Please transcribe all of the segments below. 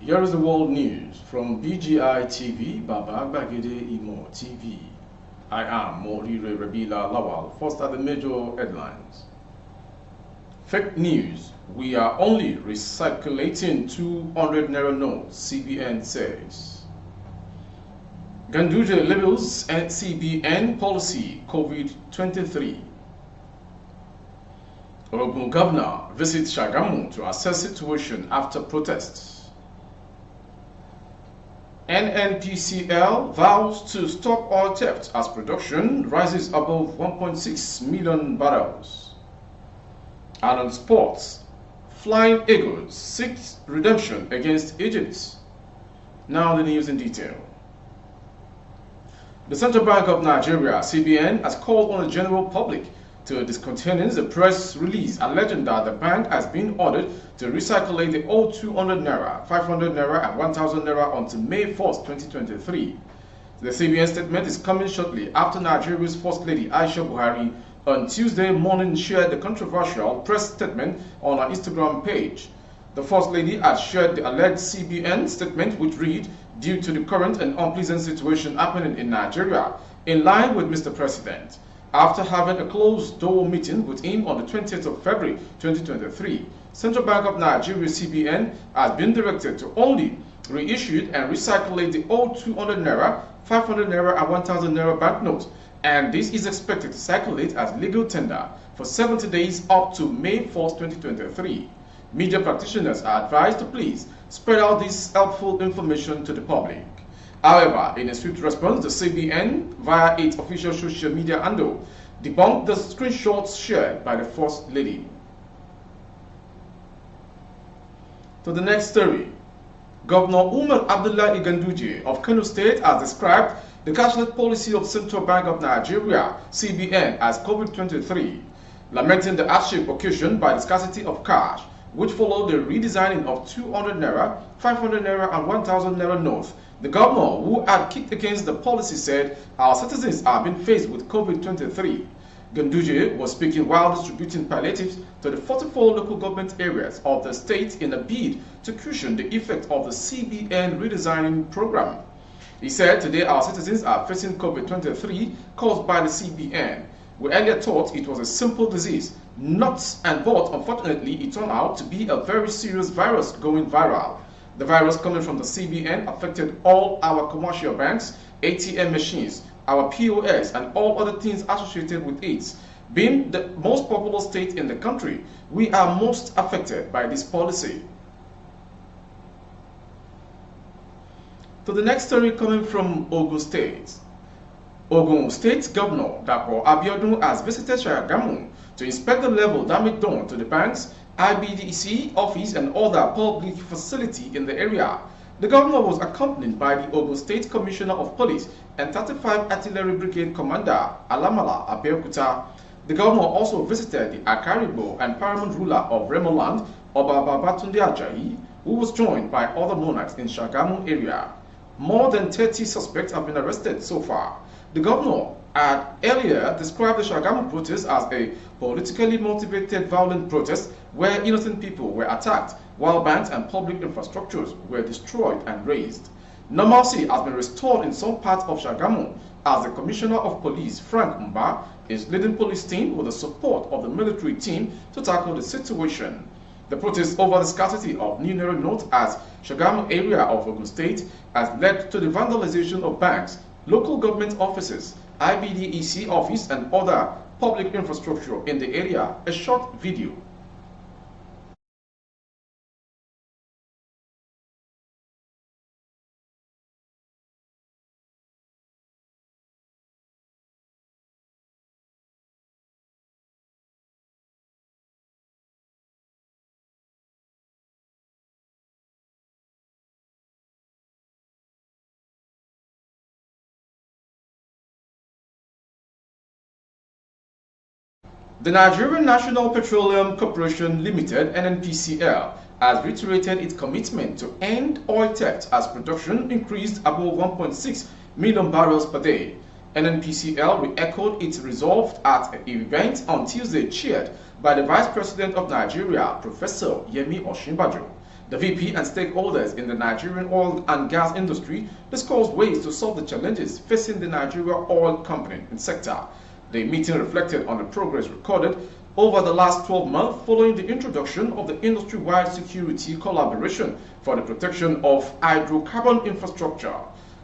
Here is the world news from BGI TV, Baba Gbagede Imo TV. I am Morire Rabila Lawal. First are the major headlines. Fake news. We are only recirculating 200 Naira notes, CBN says. Ganduje labels and CBN policy COVID-23. Ogun governor visits Shagamu to assess situation after protests. NNPCL vows to stop oil theft as production rises above 1.6 million barrels. And on sports, Flying Eagles seeks redemption against Egypt. Now the news in detail. The Central Bank of Nigeria, CBN, has called on the general public to discontinue the press release alleging that the bank has been ordered to recirculate the old 200 Naira, 500 Naira and 1000 Naira until May 1st, 2023. The CBN statement is coming shortly after Nigeria's First Lady Aisha Buhari on Tuesday morning shared the controversial press statement on her Instagram page. The First Lady had shared the alleged CBN statement which read, "Due to the current and unpleasant situation happening in Nigeria, in line with Mr. President." After having a closed-door meeting with him on the 20th of February 2023, Central Bank of Nigeria (CBN) has been directed to only reissue and recirculate the old 200 Naira, 500 Naira and 1000 Naira banknotes, and this is expected to circulate as legal tender for 70 days up to May 1st, 2023. Media practitioners are advised to please spread out this helpful information to the public. However, in a swift response, the CBN, via its official social media handle, debunked the screenshots shared by the First Lady. To the next story. Governor Umar Abdullah Ganduje of Kano State has described the cashless policy of Central Bank of Nigeria, CBN, as COVID-23, lamenting the hardship occasioned by the scarcity of cash, which followed the redesigning of 200 Naira, 500 Naira and 1000 Naira notes. The governor, who had kicked against the policy, said, "Our citizens have been faced with COVID-23. Ganduje was speaking while distributing palliatives to the 44 local government areas of the state in a bid to cushion the effect of the CBN redesigning program. He said, "Today our citizens are facing COVID-23 caused by the CBN. We earlier thought it was a simple disease, but unfortunately it turned out to be a very serious virus going viral. The virus coming from the CBN affected all our commercial banks, ATM machines, our POS, and all other things associated with it. Being the most populous state in the country, we are most affected by this policy." To the next story coming from Ogun State. Ogun State Governor Dapo Abiodun has visited Shagamu to inspect the level damage done to the bank's IBDC office and other public facility in the area. The governor was accompanied by the Ogun State Commissioner of Police and 35 Artillery Brigade Commander Alamala Abeokuta. The governor also visited the Akaribo and paramount ruler of Remoland, Oba Babatunde Ajayi, who was joined by other monarchs in Shagamu area. More than 30 suspects have been arrested so far. The governor had earlier described the Shagamu protest as a politically motivated violent protest where innocent people were attacked while banks and public infrastructures were destroyed and razed. Normalcy has been restored in some parts of Shagamu as the Commissioner of Police, Frank Mba, is leading police team with the support of the military team to tackle the situation. The protest over the scarcity of new Naira notes as Shagamu area of Ogun State has led to the vandalization of banks, local government offices, IBDEC office and other public infrastructure in the area. A short video. The Nigerian National Petroleum Corporation Limited (NNPCL) has reiterated its commitment to end oil theft as production increased above 1.6 million barrels per day. NNPCL re-echoed its resolve at an event on Tuesday chaired by the Vice President of Nigeria, Professor Yemi Osinbajo. The VP and stakeholders in the Nigerian oil and gas industry discussed ways to solve the challenges facing the Nigeria oil company sector. The meeting reflected on the progress recorded over the last 12 months following the introduction of the industry-wide security collaboration for the protection of hydrocarbon infrastructure.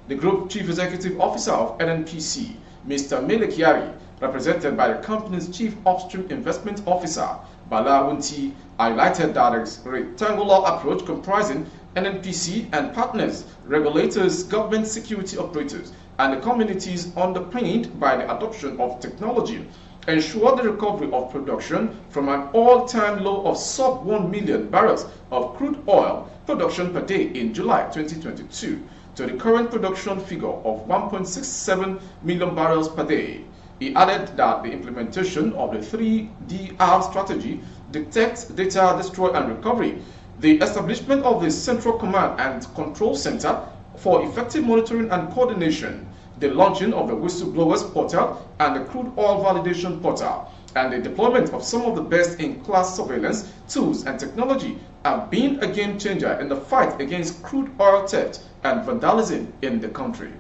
The Group Chief Executive Officer of NNPC, Mr. Mele Kyari, represented by the company's Chief Upstream Investment Officer, Bala Wunti, highlighted that a rectangular approach comprising NNPC and partners, regulators, government security operators, and the communities underpinned by the adoption of technology ensure the recovery of production from an all-time low of sub 1 million barrels of crude oil production per day in July 2022 to the current production figure of 1.67 million barrels per day. He added that the implementation of the 3DR strategy, detect, data, destroy, and recovery, the establishment of the Central Command and Control Center for effective monitoring and coordination, the launching of the Whistleblowers Portal and the Crude Oil Validation Portal, and the deployment of some of the best-in-class surveillance tools and technology have been a game changer in the fight against crude oil theft and vandalism in the country.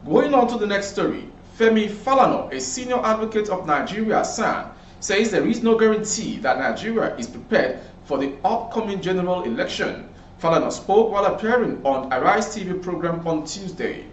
Going on to the next story, Femi Falana, a senior advocate of Nigeria, SAN, says there is no guarantee that Nigeria is prepared for the upcoming general election. Falana spoke while appearing on Arise TV program on Tuesday.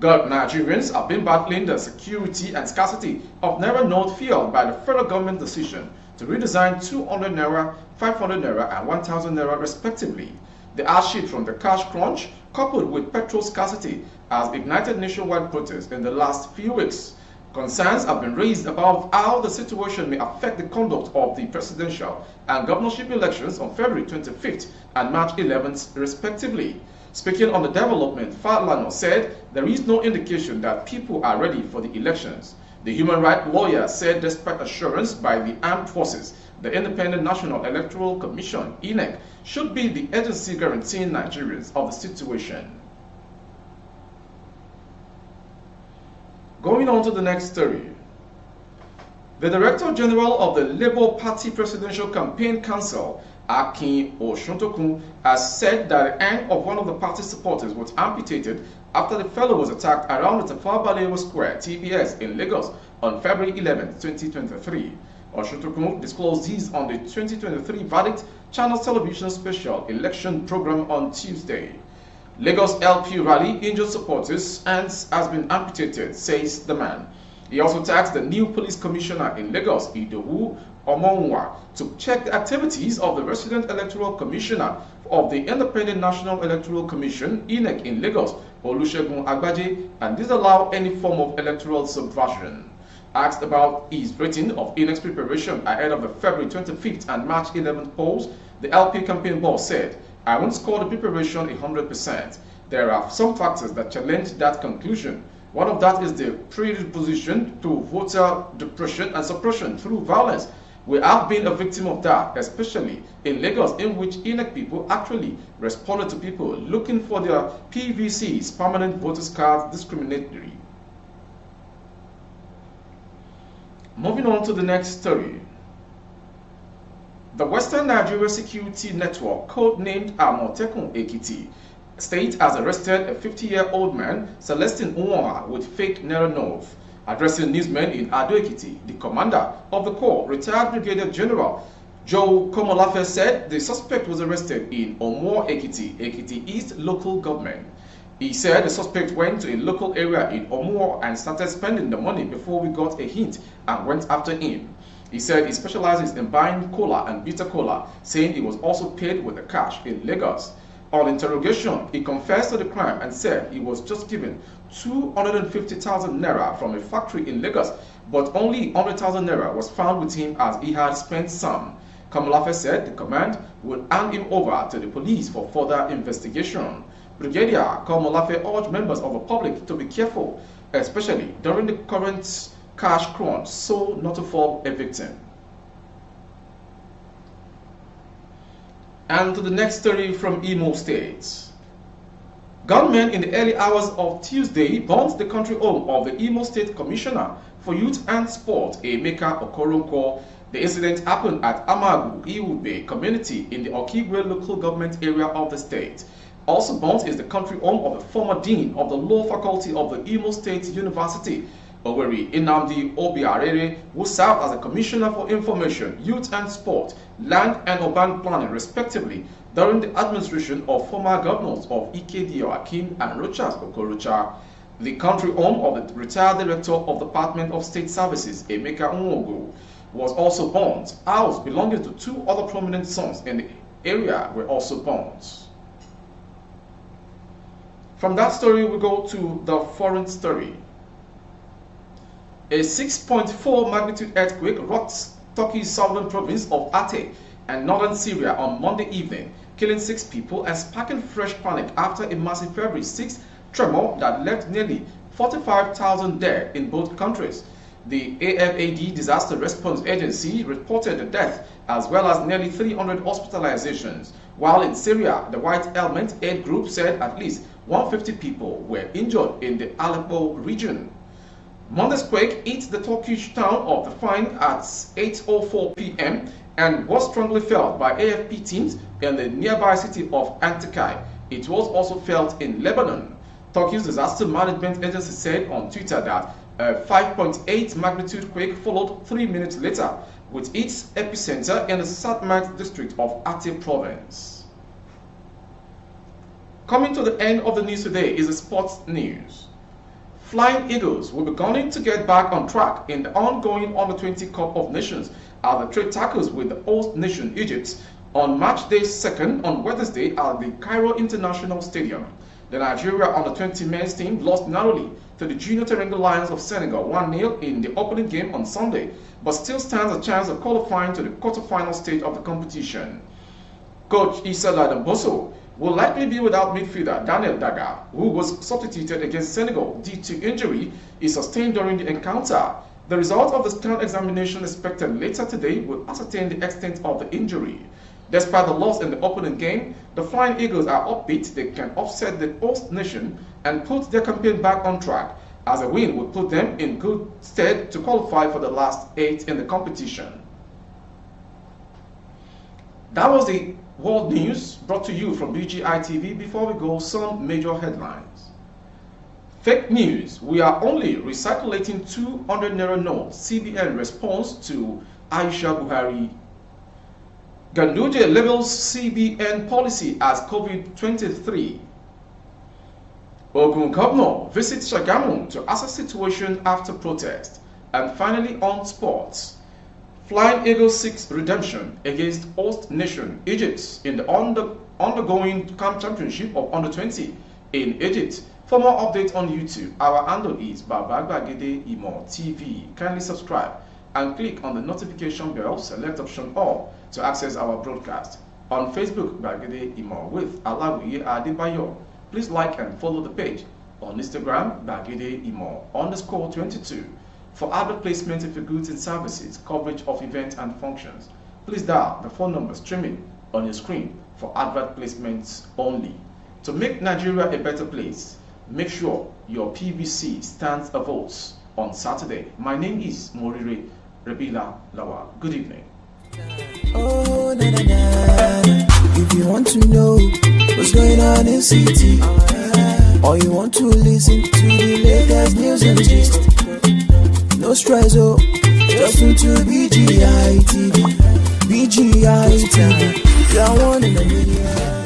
Nigerians have been battling the security and scarcity of Naira note fueled by the federal government decision to redesign 200 Naira, 500 Naira, and 1000 Naira respectively. The hardship from the cash crunch, coupled with petrol scarcity, has ignited nationwide protests in the last few weeks. Concerns have been raised about how the situation may affect the conduct of the presidential and governorship elections on February 25th and March 11th, respectively. Speaking on the development, Falana said there is no indication that people are ready for the elections. The human rights lawyer said despite assurance by the armed forces, the Independent National Electoral Commission, INEC, should be the agency guaranteeing Nigerians of the situation. Going on to the next story. The Director General of the Labour Party Presidential Campaign Council, Amotekun, has said that the hand of one of the party's supporters was amputated after the fellow was attacked around the Tafawa Balewa Square, TBS, in Lagos on February 11, 2023. Amotekun disclosed this on the 2023 Verdict Channel Television Special Election Program on Tuesday. Lagos LP rally injured supporters and has been amputated, says the man. He also tasked the new police commissioner in Lagos, Idowu Omonwa, to check the activities of the resident electoral commissioner of the Independent National Electoral Commission, INEC, in Lagos, Olusegun Agbaje, and disallow any form of electoral subversion. Asked about his rating of INEC's preparation ahead of the February 25th and March 11th polls, the LP campaign boss said, "I won't score the preparation 100%. There are some factors that challenge that conclusion. One of that is the predisposition to voter depression and suppression through violence. We have been a victim of that, especially in Lagos, in which INEC people actually responded to people looking for their PVCs, permanent voters cards, discriminatory." Moving on to the next story. The Western Nigeria Security Network, codenamed Amotekun Ekiti, state has arrested a 50-year-old man, Celestine Unwa, with fake Naira notes. Addressing newsmen in Ado Ekiti, the commander of the corps, retired Brigadier General Joe Komolafe, said the suspect was arrested in Omo Ekiti, Ekiti East local government. He said the suspect went to a local area in Omo and started spending the money before we got a hint and went after him. He said he specializes in buying Kola and bitter Kola, saying he was also paid with the cash in Lagos. On interrogation, he confessed to the crime and said he was just given 250,000 Naira from a factory in Lagos, but only 100,000 Naira was found with him as he had spent some. Kamalafe said the command would hand him over to the police for further investigation. Brigadier Kamalafe urged members of the public to be careful, especially during the current cash crunch, so not to fall a victim. And to the next story from Imo State. Gunmen in the early hours of Tuesday burnt the country home of the Imo State Commissioner for Youth and Sport, Emeka Okoronkwo, The incident happened at Amagu, Iwube community in the Okigwe local government area of the state. Also burnt is the country home of the former dean of the law faculty of the Imo State University, Owerri Nnamdi Obiarere, who served as a commissioner for information, youth and sport, land and urban planning respectively during the administration of former governors of Ekiti Akim and Rochas Okorocha. The country home of the retired director of the Department of State Services, Emeka Nwogo, was also burnt. House belonging to two other prominent sons in the area were also burnt. From that story, we go to the foreign story. A 6.4 magnitude earthquake rocked Turkey's southern province of Aceh and northern Syria on Monday evening, killing 6 people and sparking fresh panic after a massive February 6 tremor that left nearly 45,000 dead in both countries. The AFAD Disaster Response Agency reported the death as well as nearly 300 hospitalizations, while in Syria, the White Element Aid Group said at least 150 people were injured in the Aleppo region. Monday's quake hit the Turkish town of the Fine at 8:04 p.m. and was strongly felt by AFP teams in the nearby city of Antakya. It was also felt in Lebanon. Turkey's disaster management agency said on Twitter that a 5.8 magnitude quake followed 3 minutes later, with its epicenter in the Satmar district of Aceh province. Coming to the end of the news today is the sports news. Flying Eagles will be gunning to get back on track in the ongoing Under-20 Cup of Nations as the trade tackles with the host nation Egypt on match day 2nd on Wednesday at the Cairo International Stadium. The Nigeria Under-20 men's team lost narrowly to the Junior Teranga Lions of Senegal 1-0 in the opening game on Sunday, but still stands a chance of qualifying to the quarter-final stage of the competition. Coach Issa Ladamboso will likely be without midfielder Daniel Daga, who was substituted against Senegal due to injury he sustained during the encounter. The result of the scan examination expected later today will ascertain the extent of the injury. Despite the loss in the opening game, the Flying Eagles are upbeat they can offset the host nation and put their campaign back on track, as a win would put them in good stead to qualify for the last 8 in the competition. That was the world news brought to you from BGI TV. Before we go, some major headlines. Fake news. We are only recirculating 200 Naira notes. CBN response to Aisha Buhari. Ganduje labels CBN policy as COVID-23. Ogun Governor visits Shagamu to assess situation after protest. And finally, on sports. Flying Eagles seeks redemption against host nation Egypt in the undergoing CAF Championship of Under-20 in Egypt. For more updates on YouTube, our handle is Babagagede Imo TV. Kindly subscribe and click on the notification bell, select option all to access our broadcast. On Facebook, Bagede Imo with Alawiye Adebayo. Please like and follow the page. On Instagram, Bagede Imo _22. For advert placement of your goods and services, coverage of events and functions, please dial the phone number streaming on your screen for advert placements only. To make Nigeria a better place, make sure your PVC stands a vote on Saturday. My name is Morire Rebila Lawa. Good evening. Oh, na, na, na. If you want to know what's going on in city, or you want to listen to the latest news and gist, no stress, oh, just tune to BGI TV. BGI TV, you're one in a million.